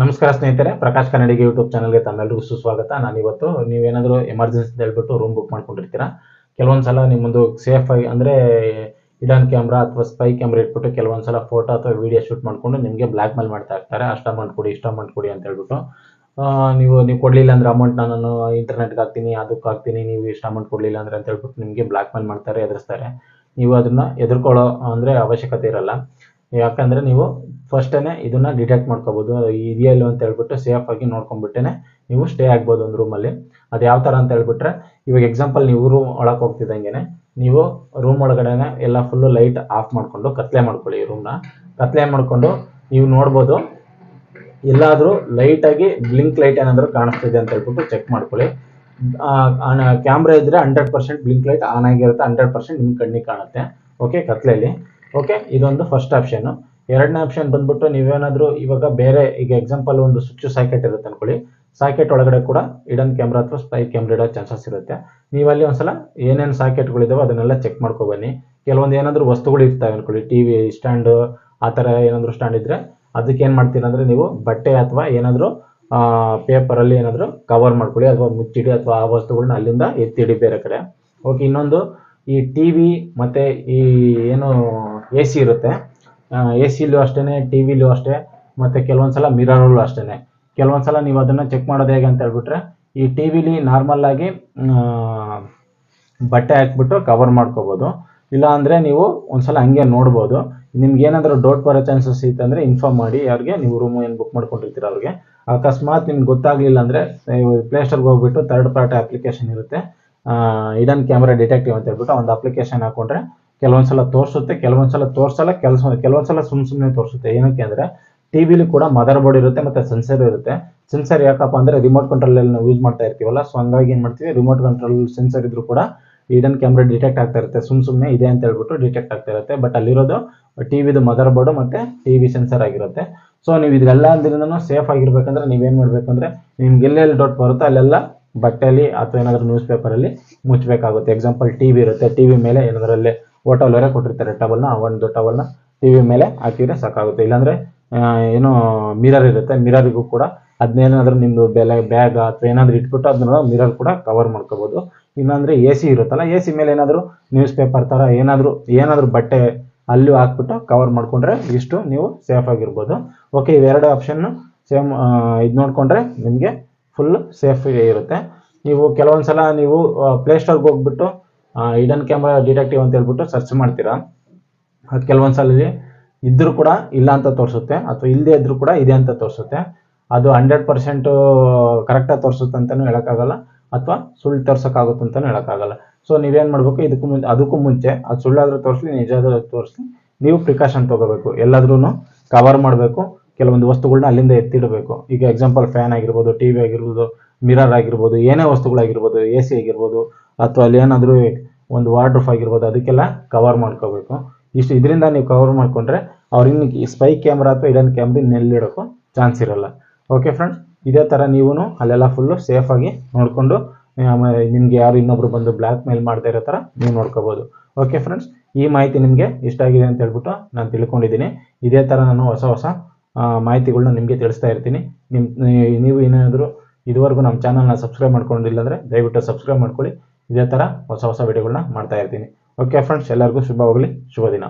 ನಮಸ್ಕಾರ ಸ್ನೇಹಿತರೆ, ಪ್ರಕಾಶ್ ಕನ್ನಡಿಗೆ ಯೂಟ್ಯೂಬ್ ಚಾನಲ್ಗೆ ತಮ್ಮೆಲ್ಲರಿಗೂ ಸುಸ್ವಾಗತ. ನಾನು ಇವತ್ತು ನೀವೇನಾದರೂ ಎಮರ್ಜೆನ್ಸಿ ಅಂತ ಹೇಳ್ಬಿಟ್ಟು ರೂಮ್ ಬುಕ್ ಮಾಡ್ಕೊಂಡಿರ್ತೀರಾ. ಕೆಲವೊಂದ್ಸಲ ನಿಮ್ಮದು ಸೇಫ್ ಆಗಿ ಅಂದರೆ ಹಿಡನ್ ಕ್ಯಾಮ್ರಾ ಅಥವಾ ಸ್ಪೈ ಕ್ಯಾಮ್ರಾ ಇಟ್ಬಿಟ್ಟು ಕೆಲವೊಂದ್ಸಲ ಫೋಟೋ ಅಥವಾ ವಿಡಿಯೋ ಶೂಟ್ ಮಾಡಿಕೊಂಡು ನಿಮಗೆ ಬ್ಲ್ಯಾಕ್ ಮೇಲ್ ಮಾಡ್ತಾ ಇರ್ತಾರೆ. ಅಷ್ಟು ಅಮೌಂಟ್ ಕೊಡಿ, ಇಷ್ಟು ಅಮೌಂಟ್ ಕೊಡಿ ಅಂತ ಹೇಳ್ಬಿಟ್ಟು. ನೀವು ಕೊಡಲಿಲ್ಲ ಅಂದರೆ ಅಮೌಂಟ್ನ ನಾನು ಇಂಟರ್ನೆಟ್ಗೆ ಹಾಕ್ತೀನಿ, ಅದಕ್ಕೆ ಹಾಕ್ತೀನಿ, ನೀವು ಇಷ್ಟು ಅಮೌಂಟ್ ಕೊಡಲಿಲ್ಲ ಅಂದರೆ ಅಂತ ಹೇಳ್ಬಿಟ್ಟು ನಿಮಗೆ ಬ್ಲ್ಯಾಕ್ ಮೇಲ್ ಮಾಡ್ತಾರೆ, ಎದುರಿಸ್ತಾರೆ. ನೀವು ಅದನ್ನು ಎದುರ್ಕೊಳ್ಳೋ ಅಂದರೆ ಅವಶ್ಯಕತೆ ಇರಲ್ಲ. ಯಾಕಂದರೆ ನೀವು ಫಸ್ಟೇ ಇದನ್ನು ಡಿಟೆಕ್ಟ್ ಮಾಡ್ಕೋಬೋದು, ಇದೆಯಾ ಇಲ್ಲ ಅಂತ ಹೇಳ್ಬಿಟ್ಟು ಸೇಫ್ ಆಗಿ ನೋಡ್ಕೊಂಡ್ಬಿಟ್ಟೇ ನೀವು ಸ್ಟೇ ಆಗ್ಬೋದು ಒಂದು ರೂಮಲ್ಲಿ. ಅದು ಯಾವ ಥರ ಅಂತ ಹೇಳ್ಬಿಟ್ರೆ, ಇವಾಗ ಎಕ್ಸಾಂಪಲ್ ನೀವು ರೂಮ್ ಒಳಗೆ ಹೋಗ್ತಿದ್ದಂಗೆ ನೀವು ರೂಮ್ ಒಳಗಡೆ ಎಲ್ಲ ಫುಲ್ಲು ಲೈಟ್ ಆಫ್ ಮಾಡಿಕೊಂಡು ಕತ್ಲೆ ಮಾಡ್ಕೊಳ್ಳಿ. ರೂಮ್ನ ಕತ್ಲೆ ಮಾಡಿಕೊಂಡು ನೀವು ನೋಡ್ಬೋದು, ಎಲ್ಲಾದರೂ ಲೈಟಾಗಿ ಬ್ಲಿಂಕ್ ಲೈಟ್ ಏನಾದರೂ ಕಾಣಿಸ್ತಿದೆ ಅಂತ ಹೇಳ್ಬಿಟ್ಟು ಚೆಕ್ ಮಾಡ್ಕೊಳ್ಳಿ. ಕ್ಯಾಮ್ರಾ ಇದ್ದರೆ 100% ಬ್ಲಿಂಕ್ ಲೈಟ್ ಆನ್ ಆಗಿರುತ್ತೆ, 100% ನಿಮ್ಮ ಕಣ್ಣಿಗೆ ಕಾಣುತ್ತೆ. ಓಕೆ, ಕತ್ಲೆಯಲ್ಲಿ. ಓಕೆ, ಇದೊಂದು ಫಸ್ಟ್ ಆಪ್ಷನ್ನು. ಎರಡನೇ ಆಪ್ಷನ್ ಬಂದ್ಬಿಟ್ಟು ನೀವೇನಾದರೂ ಇವಾಗ ಬೇರೆ, ಈಗ ಎಕ್ಸಾಂಪಲ್ ಒಂದು ಸ್ವಿಚ್ ಸಾಕೆಟ್ ಇರುತ್ತೆ ಅನ್ಕೊಳ್ಳಿ, ಸಾಕೆಟ್ ಒಳಗಡೆ ಕೂಡ ಹಿಡನ್ ಕ್ಯಾಮ್ರಾ ಅಥವಾ ಸ್ಪೈ ಕ್ಯಾಮ್ರಾ ಇಡೋ ಚಾನ್ಸಸ್ ಇರುತ್ತೆ. ನೀವಲ್ಲಿ ಒಂದ್ಸಲ ಏನೇನು ಸಾಕೆಟ್ಗಳಿದಾವೆ ಅದನ್ನೆಲ್ಲ ಚೆಕ್ ಮಾಡ್ಕೊಬನ್ನಿ. ಕೆಲವೊಂದು ಏನಾದರೂ ವಸ್ತುಗಳು ಇರ್ತವೆ ಅನ್ಕೊಳ್ಳಿ, ಟಿವಿ ಸ್ಟ್ಯಾಂಡು ಆ ಥರ ಏನಾದರೂ ಸ್ಟ್ಯಾಂಡ್ ಇದ್ದರೆ ಅದಕ್ಕೆ ಏನು ಮಾಡ್ತೀರ ಅಂದರೆ ನೀವು ಬಟ್ಟೆ ಅಥವಾ ಏನಾದರೂ ಪೇಪರಲ್ಲಿ ಏನಾದರೂ ಕವರ್ ಮಾಡ್ಕೊಳ್ಳಿ, ಅಥವಾ ಮುಚ್ಚಿಡಿ, ಅಥವಾ ಆ ವಸ್ತುಗಳನ್ನ ಅಲ್ಲಿಂದ ಎತ್ತಿಡಿ ಬೇರೆ ಕಡೆ. ಓಕೆ, ಇನ್ನೊಂದು ಈ ಟಿ ವಿ ಮತ್ತು ಈ ಏನು ಎ ಸಿ ಇರುತ್ತೆ, ಎ ಸಿಲೂ ಅಷ್ಟೇ, ಟಿ ವಿಲೂ ಅಷ್ಟೇ, ಮತ್ತು ಕೆಲವೊಂದು ಸಲ ಮಿರರಲ್ಲೂ ಅಷ್ಟೇ. ಕೆಲವೊಂದು ಸಲ ನೀವು ಅದನ್ನು ಚೆಕ್ ಮಾಡೋದು ಹೇಗೆ ಅಂತ ಹೇಳ್ಬಿಟ್ರೆ, ಈ ಟಿ ವಿಲಿ ನಾರ್ಮಲ್ಲಾಗಿ ಬಟ್ಟೆ ಹಾಕ್ಬಿಟ್ಟು ಕವರ್ ಮಾಡ್ಕೋಬೋದು. ಇಲ್ಲ ಅಂದರೆ ನೀವು ಒಂದ್ಸಲ ಹಂಗೆ ನೋಡ್ಬೋದು. ನಿಮ್ಗೆ ಏನಾದರೂ ಡೌಟ್ ಬರೋ ಚಾನ್ಸಸ್ ಇತ್ತಂದರೆ ಇನ್ಫಾರ್ಮ್ ಮಾಡಿ ಯಾರಿಗೆ ನೀವು ರೂಮ್ ಏನು ಬುಕ್ ಮಾಡ್ಕೊಂಡಿರ್ತೀರ ಅವ್ರಿಗೆ. ಅಕಸ್ಮಾತ್ ನಿಮ್ಗೆ ಗೊತ್ತಾಗಲಿಲ್ಲ ಅಂದರೆ ಪ್ಲೇಸ್ಟೋರ್ಗೆ ಹೋಗ್ಬಿಟ್ಟು ಥರ್ಡ್ ಪಾರ್ಟಿ ಅಪ್ಲಿಕೇಶನ್ ಇರುತ್ತೆ, ಹಿಡನ್ ಕ್ಯಾಮ್ರಾ ಡಿಟೆಕ್ಟಿವ್ ಅಂತ ಹೇಳ್ಬಿಟ್ಟು ಒಂದು ಅಪ್ಲಿಕೇಶನ್ ಹಾಕೊಂಡ್ರೆ ಕೆಲವೊಂದ್ಸಲ ತೋರಿಸುತ್ತೆ, ಕೆಲವೊಂದ್ಸಲ ತೋರಿಸಲ್ಲ, ಕೆಲವೊಂದ್ಸಲ ಸುಮ್ಮನೆ ತೋರಿಸುತ್ತೆ. ಏನಕ್ಕೆ ಅಂದರೆ ಟಿ ವಿಲಿ ಕೂಡ ಮದರ್ ಬೋರ್ಡ್ ಇರುತ್ತೆ ಮತ್ತು ಸೆನ್ಸರ್ ಇರುತ್ತೆ. ಸೆನ್ಸರ್ ಯಾಕಪ್ಪ ಅಂದರೆ ರಿಮೋಟ್ ಕಂಟ್ರೋಲಲ್ಲಿ ನಾವು ಯೂಸ್ ಮಾಡ್ತಾ ಇರ್ತೀವಲ್ಲ, ಸೊ ಹಂಗಾಗಿ ಏನು ಮಾಡ್ತೀವಿ, ರಿಮೋಟ್ ಕಂಟ್ರೋಲ್ ಸೆನ್ಸರ್ ಇದ್ರೂ ಕೂಡ ಹಿಡನ್ ಕ್ಯಾಮ್ರಾ ಡಿಟೆಕ್ಟ್ ಆಗ್ತಾ ಇರುತ್ತೆ, ಸುಮ್ಮನೆ ಇದೆ ಅಂತ ಹೇಳ್ಬಿಟ್ಟು ಡಿಟೆಕ್ಟ್ ಆಗ್ತಾ ಇರುತ್ತೆ. ಬಟ್ ಅಲ್ಲಿರೋದು ಟಿ ವಿದು ಮದರ್ ಬೋರ್ಡು ಮತ್ತು ಟಿ ವಿ ಸೆನ್ಸರ್ ಆಗಿರುತ್ತೆ. ಸೊ ನೀವು ಇದೆಲ್ಲ ಅಂದ್ರಿಂದನೂ ಸೇಫ್ ಆಗಿರ್ಬೇಕಂದ್ರೆ ನೀವೇನು ಮಾಡಬೇಕಂದ್ರೆ, ನಿಮ್ಗೆ ಎಲ್ಲೆಲ್ಲಿ ಡೌಟ್ ಬರುತ್ತೋ ಅಲ್ಲೆಲ್ಲ ಬಟ್ಟೆಯಲ್ಲಿ ಅಥವಾ ಏನಾದರೂ ನ್ಯೂಸ್ ಪೇಪರಲ್ಲಿ ಮುಚ್ಚಬೇಕಾಗುತ್ತೆ. ಎಕ್ಸಾಂಪಲ್ ಟಿ ವಿ ಇರುತ್ತೆ, ಟಿ ವಿ ಮೇಲೆ ಏನಾದ್ರಲ್ಲಿ ಹೋಟೆಲ್ವರೆ ಕೊಟ್ಟಿರ್ತಾರೆ ಟವಲ್ನ, ಆ ಒಂದು ಟವಲ್ನ ಟಿ ವಿ ಮೇಲೆ ಹಾಕಿದ್ರೆ ಸಾಕಾಗುತ್ತೆ. ಇಲ್ಲಾಂದರೆ ಏನೋ ಮಿರರ್ ಇರುತ್ತೆ, ಮಿರರಿಗೂ ಕೂಡ ಅದನ್ನೇನಾದರೂ ನಿಮ್ಮದು ಬ್ಯಾಗ್ ಅಥವಾ ಏನಾದರೂ ಇಟ್ಬಿಟ್ಟು ಅದನ್ನ ಮಿರರ್ ಕೂಡ ಕವರ್ ಮಾಡ್ಕೋಬೋದು. ಇಲ್ಲಾಂದರೆ ಎ ಸಿ ಇರುತ್ತಲ್ಲ, ಎ ಸಿ ಮೇಲೆ ಏನಾದರೂ ನ್ಯೂಸ್ ಪೇಪರ್ ಥರ ಏನಾದರೂ ಬಟ್ಟೆ ಅಲ್ಲೂ ಹಾಕ್ಬಿಟ್ಟು ಕವರ್ ಮಾಡಿಕೊಂಡ್ರೆ ಇಷ್ಟು ನೀವು ಸೇಫ್ ಆಗಿರ್ಬೋದು. ಓಕೆ, ಇವೆರಡು ಆಪ್ಷನ್ನು ಸೇಮ್ ಇದು ನೋಡಿಕೊಂಡ್ರೆ ನಿಮಗೆ ಫುಲ್ ಸೇಫ್ ಇರುತ್ತೆ. ನೀವು ಕೆಲವೊಂದು ಸಲ ನೀವು ಪ್ಲೇಸ್ಟೋರ್ಗೆ ಹೋಗ್ಬಿಟ್ಟು ಹಿಡನ್ ಕ್ಯಾಮ್ರಾ ಡಿಟೆಕ್ಟಿವ್ ಅಂತ ಹೇಳ್ಬಿಟ್ಟು ಸರ್ಚ್ ಮಾಡ್ತೀರಾ. ಅದು ಕೆಲವೊಂದು ಸಲ ಇದ್ದರೂ ಕೂಡ ಇಲ್ಲ ಅಂತ ತೋರಿಸುತ್ತೆ, ಅಥವಾ ಇಲ್ಲದೆ ಇದ್ದರೂ ಕೂಡ ಇದೆ ಅಂತ ತೋರಿಸುತ್ತೆ. ಅದು 100% ಕರೆಕ್ಟಾಗಿ ತೋರಿಸುತ್ತೆ ಅಂತಲೂ ಹೇಳೋಕ್ಕಾಗಲ್ಲ, ಅಥವಾ ಸುಳ್ಳು ತೋರ್ಸೋಕ್ಕಾಗುತ್ತೆ ಅಂತಲೂ ಹೇಳೋಕ್ಕಾಗಲ್ಲ. ಸೊ ನೀವೇನು ಮಾಡಬೇಕು, ಅದಕ್ಕೂ ಮುಂಚೆ ಅದು ಸುಳ್ಳಾದರೂ ತೋರಿಸಲಿ, ನಿಜ ಆದರೂ ತೋರಿಸಲಿ, ನೀವು ಪ್ರಿಕಾಷನ್ ತೊಗೋಬೇಕು. ಎಲ್ಲಾದ್ರೂ ಕವರ್ ಮಾಡಬೇಕು, ಕೆಲವೊಂದು ವಸ್ತುಗಳನ್ನ ಅಲ್ಲಿಂದ ಎತ್ತಿಡಬೇಕು. ಈಗ ಎಕ್ಸಾಂಪಲ್ ಫ್ಯಾನ್ ಆಗಿರ್ಬೋದು, ಟಿ ವಿ ಆಗಿರ್ಬೋದು, ಮಿರರ್ ಆಗಿರ್ಬೋದು, ಏನೇ ವಸ್ತುಗಳಾಗಿರ್ಬೋದು, ಎ ಸಿ ಆಗಿರ್ಬೋದು, ಅಥವಾ ಅಲ್ಲಿ ಏನಾದರೂ ಒಂದು ವಾರ್ಡ್ರೂಫ್ ಆಗಿರ್ಬೋದು, ಅದಕ್ಕೆಲ್ಲ ಕವರ್ ಮಾಡ್ಕೋಬೇಕು. ಇದರಿಂದ ನೀವು ಕವರ್ ಮಾಡಿಕೊಂಡ್ರೆ ಅವ್ರಿಗೆ ಈ ಸ್ಪೈ ಕ್ಯಾಮ್ರಾ ಅಥವಾ ಹಿಡನ್ ಕ್ಯಾಮ್ರಾ ಇನ್ನೆಲ್ಲಿಡೋಕ್ಕೂ ಚಾನ್ಸ್ ಇರಲ್ಲ. ಓಕೆ ಫ್ರೆಂಡ್ಸ್, ಇದೇ ಥರ ನೀವು ಅಲ್ಲೆಲ್ಲ ಫುಲ್ಲು ಸೇಫಾಗಿ ನೋಡಿಕೊಂಡು ನಿಮಗೆ ಯಾರು ಇನ್ನೊಬ್ರು ಬಂದು ಬ್ಲ್ಯಾಕ್ ಮೇಲ್ ಮಾಡದೇ ಇರೋ ಥರ ನೀವು ನೋಡ್ಕೋಬೋದು. ಓಕೆ ಫ್ರೆಂಡ್ಸ್, ಈ ಮಾಹಿತಿ ನಿಮಗೆ ಇಷ್ಟ ಆಗಿದೆ ಅಂತ ಹೇಳ್ಬಿಟ್ಟು ನಾನು ತಿಳ್ಕೊಂಡಿದ್ದೀನಿ. ಇದೇ ಥರ ನಾನು ಹೊಸ ಮಾಹಿತಿಗಳನ್ನ ನಿಮಗೆ ತಿಳಿಸ್ತಾ ಇರ್ತೀನಿ. ನೀವು ಏನಾದರೂ ಇದುವರೆಗೂ ನಮ್ಮ ಚಾನಲ್ನ ಸಬ್ಸ್ಕ್ರೈಬ್ ಮಾಡ್ಕೊಂಡಿಲ್ಲ ಅಂದರೆ ದಯವಿಟ್ಟು ಸಬ್ಸ್ಕ್ರೈಬ್ ಮಾಡ್ಕೊಳ್ಳಿ. ಇದೇ ಥರ ಹೊಸ ವಿಡಿಯೋಗಳನ್ನ ಮಾಡ್ತಾ ಇರ್ತೀನಿ. ಓಕೆ ಫ್ರೆಂಡ್ಸ್, ಎಲ್ಲರಿಗೂ ಶುಭವಾಗಲಿ, ಶುಭ ದಿನ.